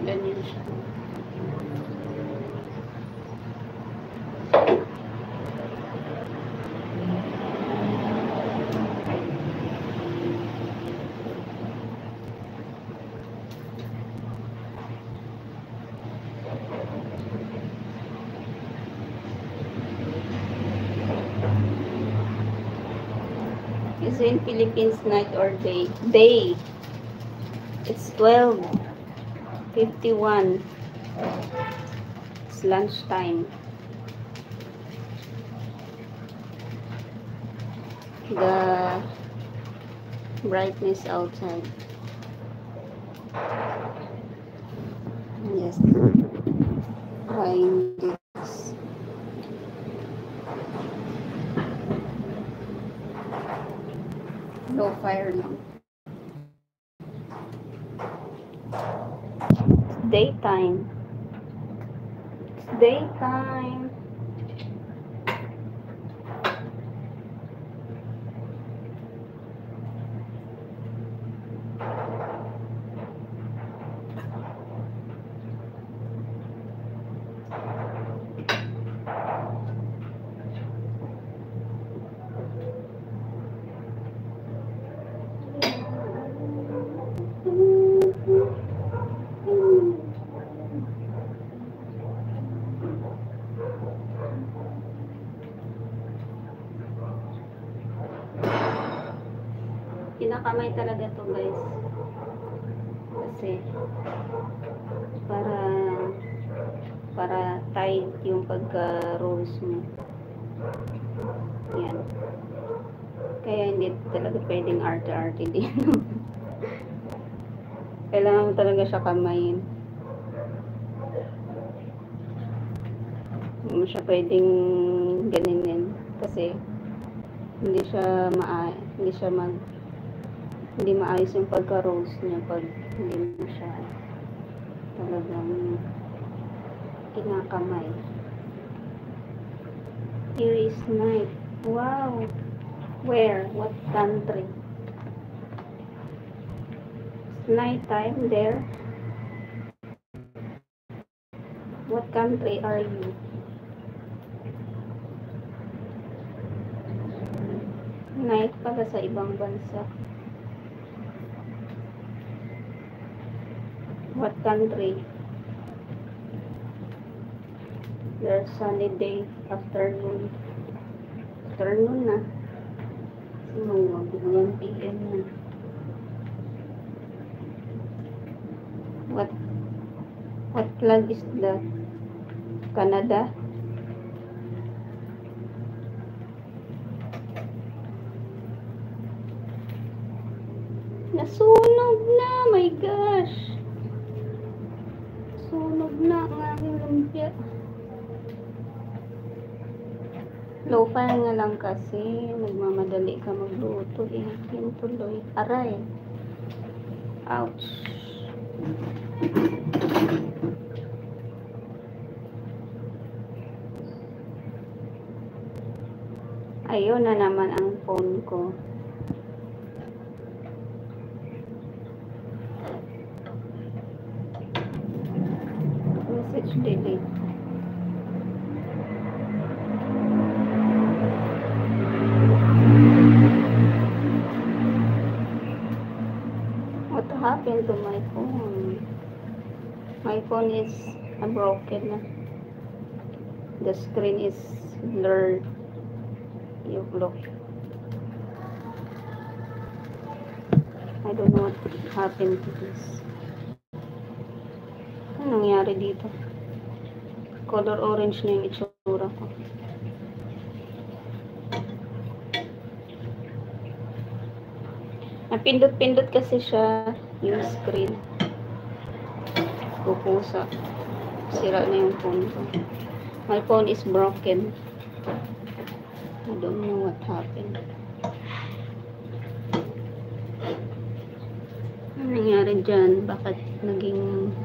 Ganyan siya. Is in Philippines night or day? Day. It's 12:51. It's lunchtime. The brightness outside. Yes. Trying this. Low fire lang. It's daytime. It's daytime. Pinakamay talaga to guys, kasi para tight yung pagka-rolls mo. Yan, kaya hindi talaga pwedeng arte-arte din. Kailangan mo talaga siya kamayin, hindi mo siya pwedeng ganinin kasi hindi maayos yung pagka-rolls niya pag hindi mo siya talagang kinakamay. Here is night. Wow! Where? What country? It's night time there. What country are you? Night pala sa ibang bansa. What country? There's sunny day, afternoon. Afternoon na. 1 PM na. What flag is that? Canada? Nasunog na! My gosh! Sunog na ang aking lumpia. Low fire nga lang kasi nagmamadali ka magluto eh. Yun tuloy. Aray. Ouch. Ayun na naman ang phone ko. Message delete. What happened to my phone? My phone is broken. The screen is blurred. You look. I don't know what happened to this. Ano nangyari dito? Color orange na yung itsura ko. Napindot-pindot kasi siya yung screen. Pupusa. Sira na yung phone ko. My phone is broken. I don't know what happened. Ano nangyari dyan? Bakit naging